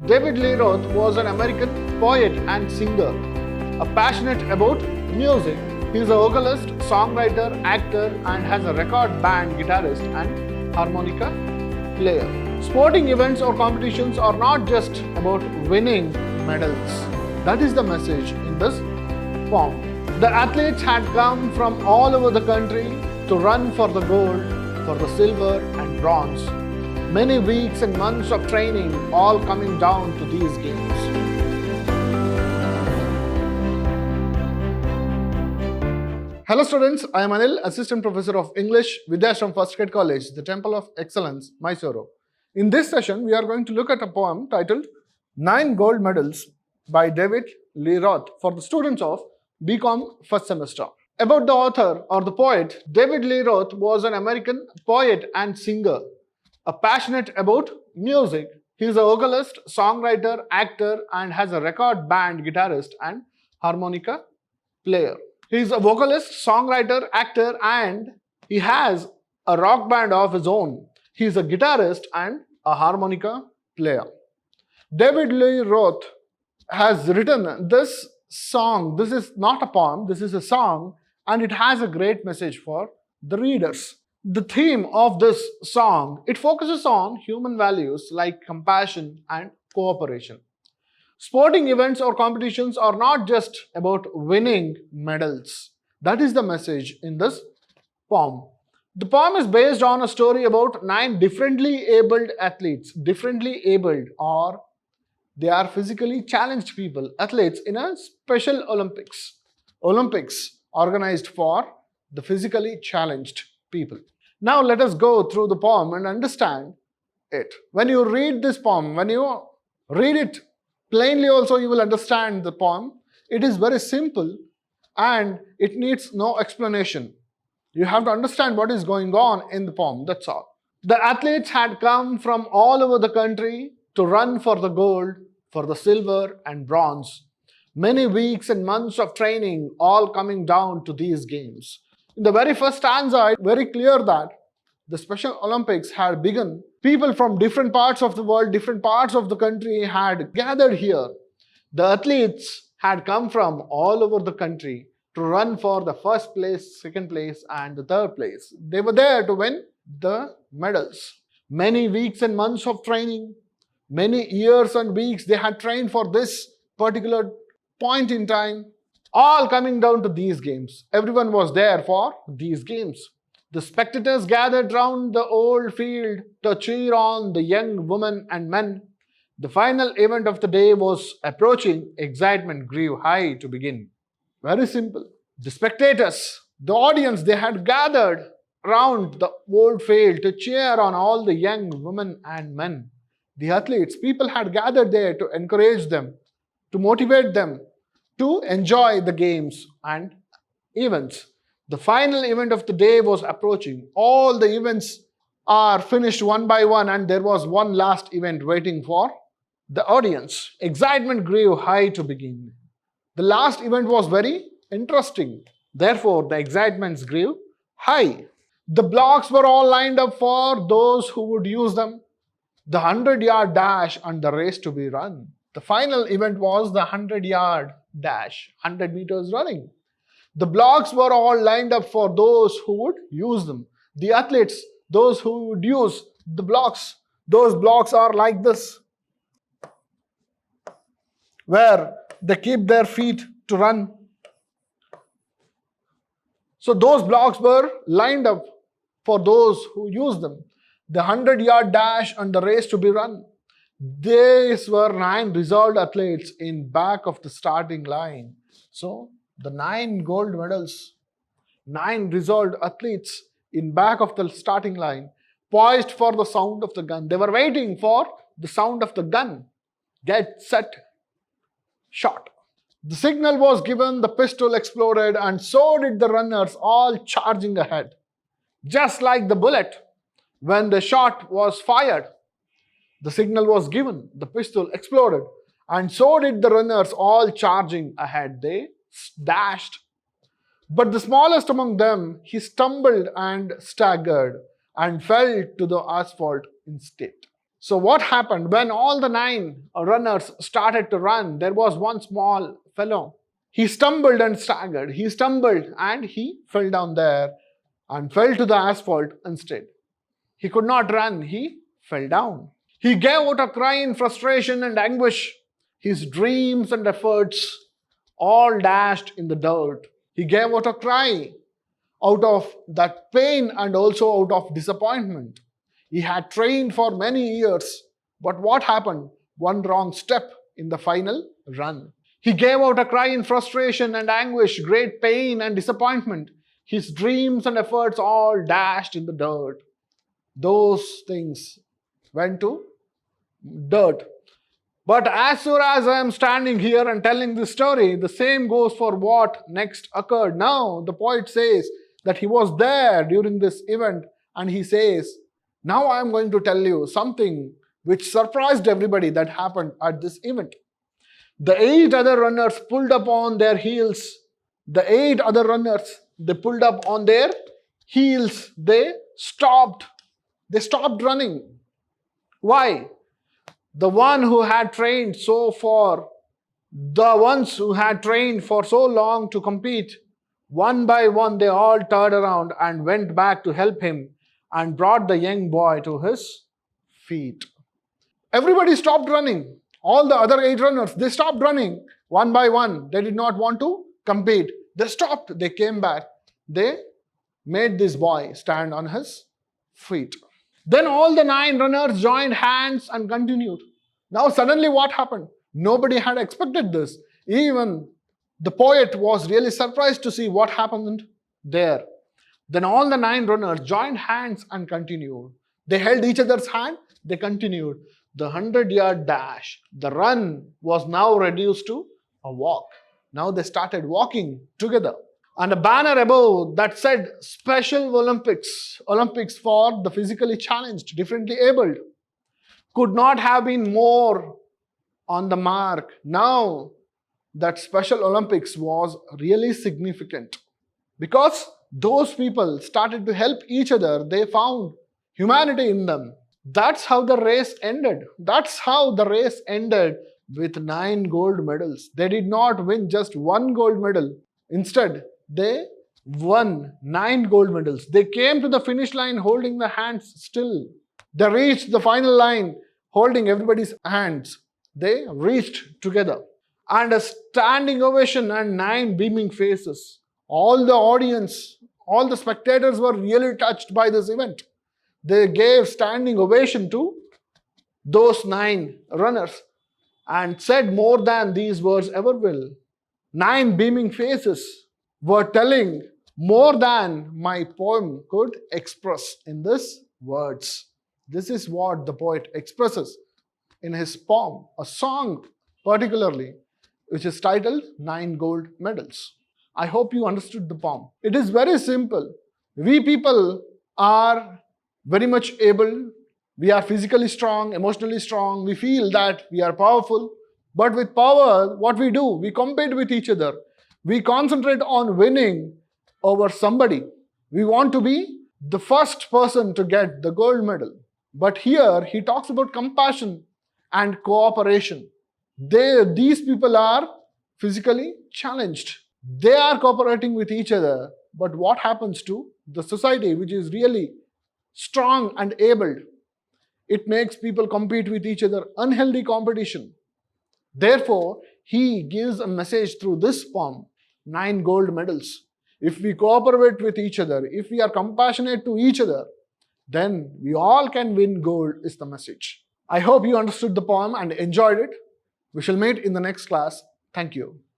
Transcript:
David Lee Roth was an American poet and singer, passionate about music. He is a vocalist, songwriter, actor, and has a record band guitarist and harmonica player. Sporting events or competitions are not just about winning medals. That is the message in this poem. The athletes had come from all over the country to run for the gold, for the silver and bronze. Many weeks and months of training, all coming down to these games. Hello students, I am Anil, Assistant Professor of English, Vidhyaashram First Grade College, the Temple of Excellence, MYSURU. In this session, we are going to look at a poem titled 9 Gold Medals by David Lee Roth for the students of BCom first semester. About the author or the poet, David Lee Roth was an American poet and singer, passionate about music. He is a vocalist, songwriter, actor, and has a record band guitarist and harmonica player. He is a vocalist, songwriter, actor, and he has a rock band of his own. He is a guitarist and a harmonica player. David Lee Roth has written this song. This is not a poem, this is a song, and it has a great message for the readers. The theme of this song, it focuses on human values like compassion and cooperation. Sporting events or competitions are not just about winning medals. That is the message in this poem. The poem is based on a story about 9 differently abled athletes. Differently abled, or they are physically challenged people, athletes in a special Olympics. Olympics organized for the physically challenged people. Now let us go through the poem and understand it. When you read this poem, when you read it plainly also, you will understand the poem. It is very simple and it needs no explanation. You have to understand what is going on in the poem, that's all. The athletes had come from all over the country to run for the gold, for the silver and bronze. Many weeks and months of training, all coming down to these games. In the very first stanza, it's very clear that the Special Olympics had begun. People from different parts of the world, different parts of the country had gathered here. The athletes had come from all over the country to run for the first place, second place, and the third place. They were there to win the medals. Many weeks and months of training, many years and weeks they had trained for this particular point in time, all coming down to these games. Everyone was there for these games. The spectators gathered round the old field to cheer on the young women and men. The final event of the day was approaching. Excitement grew high to begin. Very simple. The spectators, the audience, they had gathered round the old field to cheer on all the young women and men. The athletes, people had gathered there to encourage them, to motivate them, to enjoy the games and events. The final event of the day was approaching. All the events are finished one by one, and there was one last event waiting for the audience. Excitement grew high to begin. The last event was very interesting. Therefore, the excitements grew high. The blocks were all lined up for those who would use them. The 100-yard dash and the race to be run. The final event was the 100-yard dash, 100 meters running. The blocks were all lined up for those who would use them. The athletes, those who would use the blocks, those blocks are like this, where they keep their feet to run. So those blocks were lined up for those who use them. The 100-yard dash and the race to be run. These were 9 resolved athletes in back of the starting line. So the 9 gold medals, 9 resolved athletes in back of the starting line, poised for the sound of the gun. They were waiting for the sound of the gun. Get set, shot. The signal was given, the pistol exploded, and so did the runners, all charging ahead. Just like the bullet, when the shot was fired, the signal was given, the pistol exploded, and so did the runners, all charging ahead. They dashed. But the smallest among them, he stumbled and staggered and fell to the asphalt instead. So what happened? When all the 9 runners started to run, there was one small fellow. He stumbled and staggered. He stumbled and he fell down there and fell to the asphalt instead. He could not run. He fell down. He gave out a cry in frustration and anguish. His dreams and efforts all dashed in the dirt. He gave out a cry out of that pain and also out of disappointment. He had trained for many years, but what happened? One wrong step in the final run. He gave out a cry in frustration and anguish, great pain and disappointment. His dreams and efforts all dashed in the dirt. Those things went to dirt. But as soon as I am standing here and telling this story, the same goes for what next occurred. Now, the poet says that he was there during this event, and he says, now I am going to tell you something which surprised everybody that happened at this event. The 8 other runners pulled up on their heels. The 8 other runners, they pulled up on their heels. They stopped. They stopped running. Why? The ones who had trained so long to compete, one by one they all turned around and went back to help him and brought the young boy to his feet. Everybody stopped running. All the other 8 runners, they stopped running one by one. They did not want to compete. They stopped. They came back. They made this boy stand on his feet. Then all the 9 runners joined hands and continued. Now suddenly what happened? Nobody had expected this. Even the poet was really surprised to see what happened there. Then all the 9 runners joined hands and continued. They held each other's hand. They continued. The 100-yard dash, the run was now reduced to a walk. Now they started walking together. And a banner above that said Special Olympics, Olympics for the physically challenged, differently abled, could not have been more on the mark. Now that Special Olympics was really significant because those people started to help each other. They found humanity in them. That's how the race ended. That's how the race ended with 9 gold medals. They did not win just 1 gold medal. Instead, they won 9 gold medals. They came to the finish line holding the hands still. They reached the final line holding everybody's hands. They reached together. And a standing ovation and 9 beaming faces. All the audience, all the spectators were really touched by this event. They gave standing ovation to those 9 runners and said more than these words ever will. 9 beaming faces were telling more than my poem could express in these words. This is what the poet expresses in his poem, a song particularly, which is titled 9 Gold Medals. I hope you understood the poem. It is very simple. We people are very much able. We are physically strong, emotionally strong. We feel that we are powerful. But with power, what we do? We compete with each other. We concentrate on winning over somebody. We want to be the first person to get the gold medal. But here he talks about compassion and cooperation. These people are physically challenged. They are cooperating with each other. But what happens to the society which is really strong and abled? It makes people compete with each other, unhealthy competition. Therefore, he gives a message through this poem, 9 gold medals. If we cooperate with each other, if we are compassionate to each other, then we all can win gold is the message. I hope you understood the poem and enjoyed it. We shall meet in the next class. Thank you.